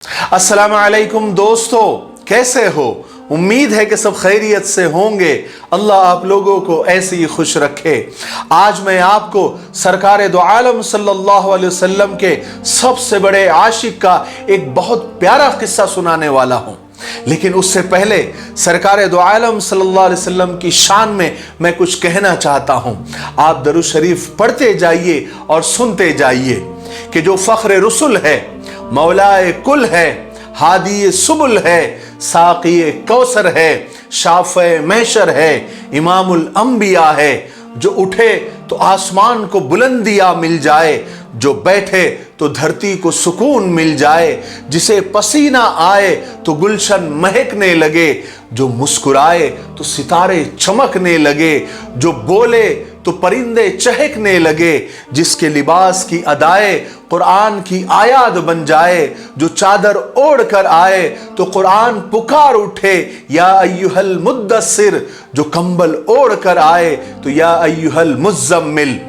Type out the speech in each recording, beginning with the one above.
अस्सलामु अलैकुम दोस्तों, कैसे हो? उम्मीद है कि सब खैरियत से होंगे। अल्लाह आप लोगों को ऐसे ही खुश रखे। आज मैं आपको सरकार दो आलम सल्लल्लाहु अलैहि वसल्लम के सबसे बड़े आशिक का एक बहुत प्यारा किस्सा सुनाने वाला हूँ। लेकिन उससे पहले सरकार दो आलम सल्लल्लाहु अलैहि वसल्लम की शान में मैं कुछ कहना चाहता हूँ। आप दरूद शरीफ पढ़ते जाइए और सुनते जाइए कि जो फख्र रसुल है, मौलाए कुल है, हादी सुबुल है, साक़ी कौसर है, शाफ़े महशर है, इमामुल अंबिया है, जो उठे तो आसमान को बुलंदियाँ मिल जाए, जो बैठे तो धरती को सुकून मिल जाए, जिसे पसीना आए तो गुलशन महकने लगे, जो मुस्कुराए तो सितारे चमकने लगे, जो बोले तो परिंदे चहकने लगे, जिसके लिबास की अदाए कुरान की आयात बन जाए, जो चादर ओढ़ कर आए तो कुरान पुकार उठे या अय्युहल मुद्दस्सिर, जो कंबल ओढ़ कर आए तो या अय्युहल मुज़्ज़म्मिल,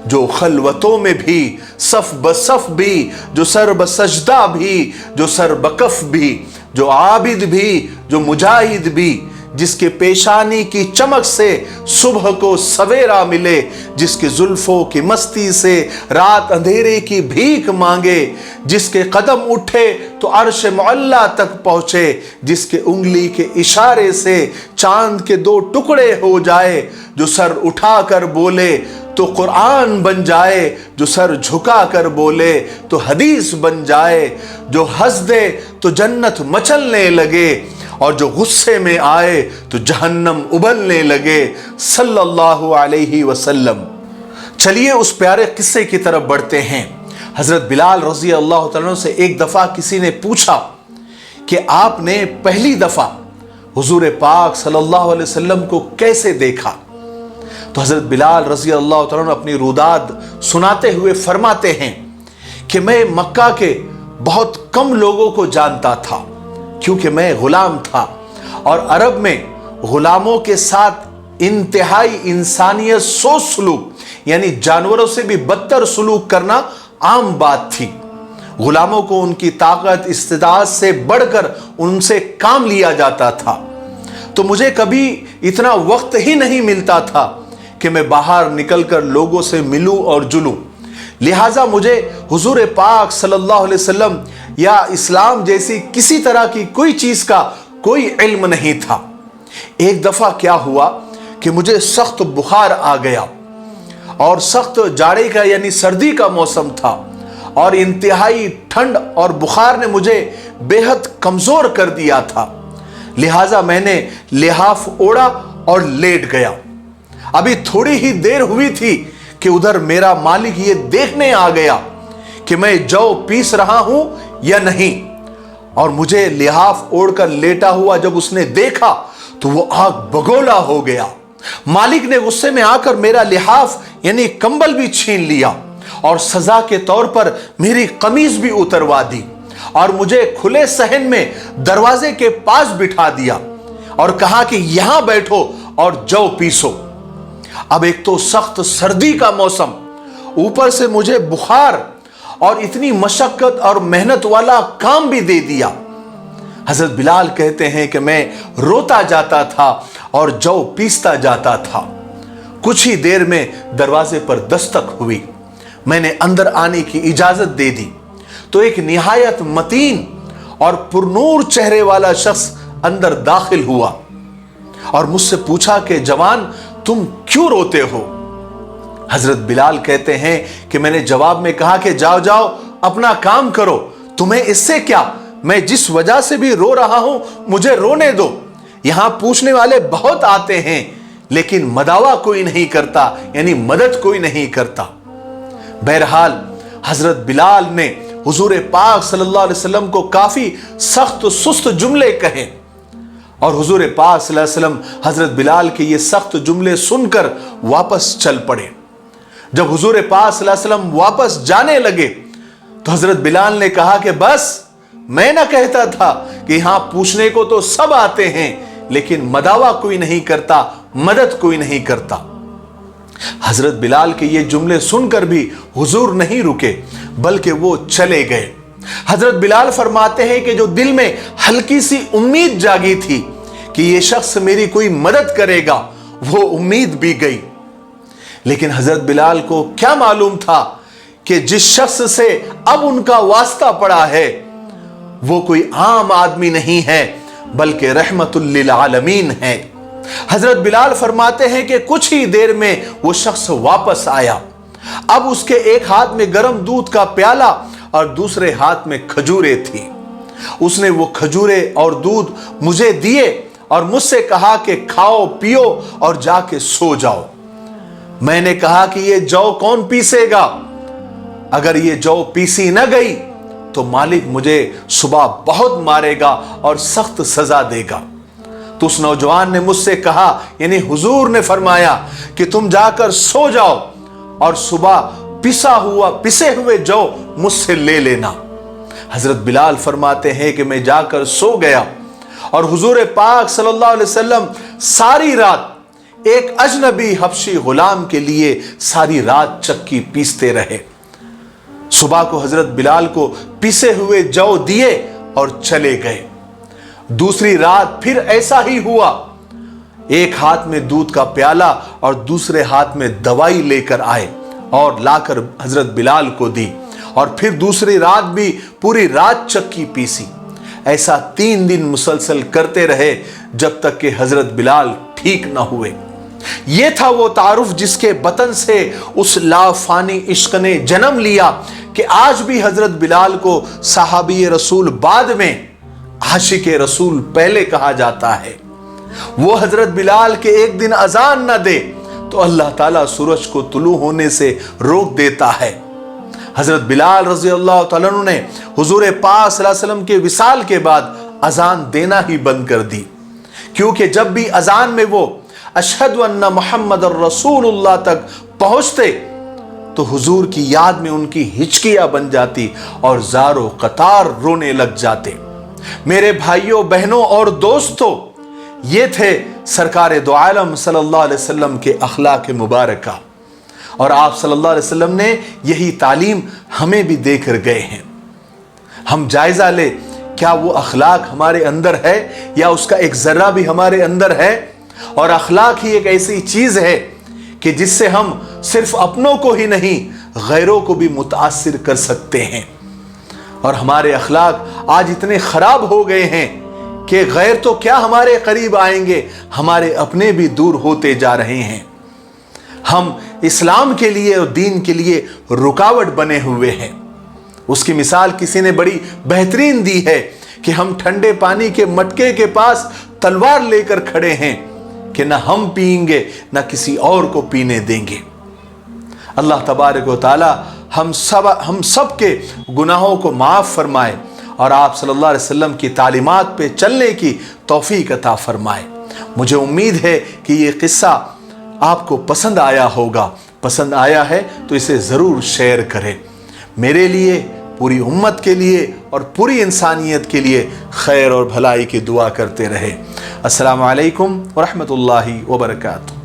जो खलवतों में भी सफ बसफ भी, जो सर बसजदा भी, जो सर बकफ भी, जो आबिद भी, जो मुजाहिद भी, जिसके पेशानी की चमक से सुबह को सवेरा मिले, जिसके जुल्फों की मस्ती से रात अंधेरे की भीख मांगे, जिसके कदम उठे तो अर्श मुअल्ला तक पहुंचे, जिसके उंगली के इशारे से चांद के दो टुकड़े हो जाए, जो सर उठा कर बोले तो कुरान बन जाए, जो सर झुका कर बोले तो हदीस बन जाए, जो हंस दे तो जन्नत मचलने लगे और जो गुस्से में आए तो जहन्नम उबलने लगे, सल्लल्लाहु अलैहि वसल्लम। चलिए उस प्यारे किस्से की तरफ बढ़ते हैं। हजरत बिलाल रजी अल्लाह तआला अन्हु से एक दफा किसी ने पूछा कि आपने पहली दफा हुजूर पाक सल्लल्लाहु अलैहि वसल्लम को कैसे देखा? तो हजरत बिलाल रजी अल्लाह तआला अन्हु अपनी रुदाद सुनाते हुए फरमाते हैं कि मैं मक्का के बहुत कम लोगों को जानता था, क्योंकि मैं गुलाम था और अरब में गुलामों के साथ इंतहाई इंसानियत सोच सलूक, यानी जानवरों से भी बदतर सलूक करना आम बात थी। गुलामों को उनकी ताकत इस्तिदाद से बढ़कर उनसे काम लिया जाता था। तो मुझे कभी इतना वक्त ही नहीं मिलता था कि मैं बाहर निकलकर लोगों से मिलूं और जुलूं। लिहाजा मुझे हुजूर पाक सल्लल्लाहु अलैहि वसल्लम या इस्लाम जैसी किसी तरह की कोई चीज का कोई इल्म नहीं था। एक दफा क्या हुआ कि मुझे सख्त बुखार आ गया और सख्त जाड़े का यानी सर्दी का मौसम था और इंतहाई ठंड और बुखार ने मुझे बेहद कमजोर कर दिया था। लिहाजा मैंने लिहाफ ओढ़ा और लेट गया। अभी थोड़ी ही देर हुई थी कि उधर मेरा मालिक ये देखने आ गया कि मैं जौ पीस रहा हूं या नहीं, और मुझे लिहाफ ओढ़कर लेटा हुआ जब उसने देखा तो वो आग बगोला हो गया। मालिक ने गुस्से में आकर मेरा लिहाफ यानी कंबल भी छीन लिया और सजा के तौर पर मेरी कमीज भी उतरवा दी और मुझे खुले सहन में दरवाजे के पास बिठा दिया और कहा कि यहां बैठो और जौ पीसो। अब एक तो सख्त सर्दी का मौसम, ऊपर से मुझे बुखार और इतनी मशक्कत और मेहनत वाला काम भी दे दिया। हजरत बिलाल कहते हैं कि मैं रोता जाता था और जौ पीसता जाता था। कुछ ही देर में दरवाजे पर दस्तक हुई। मैंने अंदर आने की इजाजत दे दी तो एक निहायत मतीन और पुरनूर चेहरे वाला शख्स अंदर दाखिल हुआ और मुझसे पूछा कि जवान, तुम क्यों रोते हो? हजरत बिलाल कहते हैं कि मैंने जवाब में कहा कि जाओ जाओ अपना काम करो, तुम्हें इससे क्या, मैं जिस वजह से भी रो रहा हूं मुझे रोने दो। यहां पूछने वाले बहुत आते हैं लेकिन मदावा कोई नहीं करता, यानी मदद कोई नहीं करता। बहरहाल हजरत बिलाल ने हुजूर पाक सल्लल्लाहु अलैहि वसल्लम को काफी सख्त सुस्त जुमले कहे और हुजूर पाक सल्लल्लाहु अलैहि वसल्लम हजरत बिलाल के ये सख्त जुमले सुनकर वापस चल पड़े। जब हुजूर पाक सल्लल्लाहु अलैहि वसल्लम वापस जाने लगे तो हजरत बिलाल ने कहा कि बस, मैं ना कहता था कि यहां पूछने को तो सब आते हैं लेकिन मदावा कोई नहीं करता, मदद कोई नहीं करता। हजरत बिलाल के ये जुमले सुनकर भी हुजूर नहीं रुके बल्कि वो चले गए। हजरत बिलाल फरमाते हैं कि जो दिल में हल्की सी उम्मीद जागी थी कि ये शख्स मेरी कोई मदद करेगा, वो उम्मीद भी गई। लेकिन हजरत बिलाल को क्या मालूम था कि जिस शख्स से अब उनका वास्ता पड़ा है वो कोई आम आदमी नहीं है बल्कि रहमतुल लिल आलमीन है। हजरत बिलाल फरमाते हैं कि कुछ ही देर में वो शख्स वापस आया। अब उसके एक हाथ में गर्म दूध का प्याला और दूसरे हाथ में खजूरें थी। उसने वो खजूरें और दूध मुझे दिए और मुझसे कहा कि खाओ पियो और जाके सो जाओ। मैंने कहा कि ये जौ कौन पीसेगा? अगर ये जौ पीसी न गई तो मालिक मुझे सुबह बहुत मारेगा और सख्त सजा देगा। तो उस नौजवान ने मुझसे कहा, यानी हुजूर ने फरमाया कि तुम जाकर सो जाओ और सुबह पिसे हुए जौ मुझसे ले लेना। हजरत बिलाल फरमाते हैं कि मैं जाकर सो गया और हुजूर पाक सल्लल्लाहु अलैहि वसल्लम सारी रात एक अजनबी हबशी गुलाम के लिए सारी रात चक्की पीसते रहे। सुबह को हजरत बिलाल को पिसे हुए जौ दिए और चले गए। दूसरी रात फिर ऐसा ही हुआ। एक हाथ में दूध का प्याला और दूसरे हाथ में दवाई लेकर आए और लाकर हजरत बिलाल को दी और फिर दूसरी रात भी पूरी रात चक्की पीसी। ऐसा 3 दिन मुसलसल करते रहे जब तक कि हजरत बिलाल ठीक न हुए। ये था वो तारुफ जिसके बतन से उस लाफानी इश्क ने जन्म लिया कि आज भी हजरत बिलाल को साहबी रसूल बाद में, आशिक रसूल पहले कहा जाता है। वो हजरत बिलाल के एक दिन अजान न दे तो अल्लाह ताला सूरज को तुलू होने से रोक देता है। हजरत बिलाल रज़ी अल्लाह तआला अन्हु ने हुजूर पाक सल्लल्लाहु अलैहि वसल्लम के विसाल के बाद अजान देना ही बंद कर दी, क्योंकि जब भी अजान में वो अशहदु अन्ना मुहम्मदुर रसूलुल्लाह तक पहुंचते तो हुजूर की याद में उनकी हिचकियां बन जाती और ज़ारो कतार रोने लग जाते। मेरे भाइयों बहनों और दोस्तों, ये थे सरकार दो आलम सल्लल्लाहु अलैहि वसल्लम के अखलाक मुबारका, और आप सल्लल्लाहु अलैहि वसल्लम ने यही तालीम हमें भी देकर गए हैं। हम जायजा ले, क्या वो अखलाक हमारे अंदर है या उसका एक जर्रा भी हमारे अंदर है? और अखलाक ही एक ऐसी चीज है कि जिससे हम सिर्फ अपनों को ही नहीं गैरों को भी मुतासिर कर सकते हैं। और हमारे अखलाक आज इतने खराब हो गए हैं कि गैर तो क्या हमारे करीब आएंगे, हमारे अपने भी दूर होते जा रहे हैं। हम इस्लाम के लिए और दीन के लिए रुकावट बने हुए हैं। उसकी मिसाल किसी ने बड़ी बेहतरीन दी है कि हम ठंडे पानी के मटके के पास तलवार लेकर खड़े हैं कि ना हम पिएंगे ना किसी और को पीने देंगे। अल्लाह तबारक व तआला हम सब के गुनाहों को माफ़ फरमाए और आप सल्लल्लाहु अलैहि वसल्लम की तालीमात पे चलने की तौफीक अता फरमाए। मुझे उम्मीद है कि ये किस्सा आपको पसंद आया होगा। पसंद आया है तो इसे ज़रूर शेयर करें। मेरे लिए, पूरी उम्मत के लिए और पूरी इंसानियत के लिए खैर और भलाई की दुआ करते रहे। अस्सलामु अलैकुम व रहमतुल्लाहि व बरकातुहू।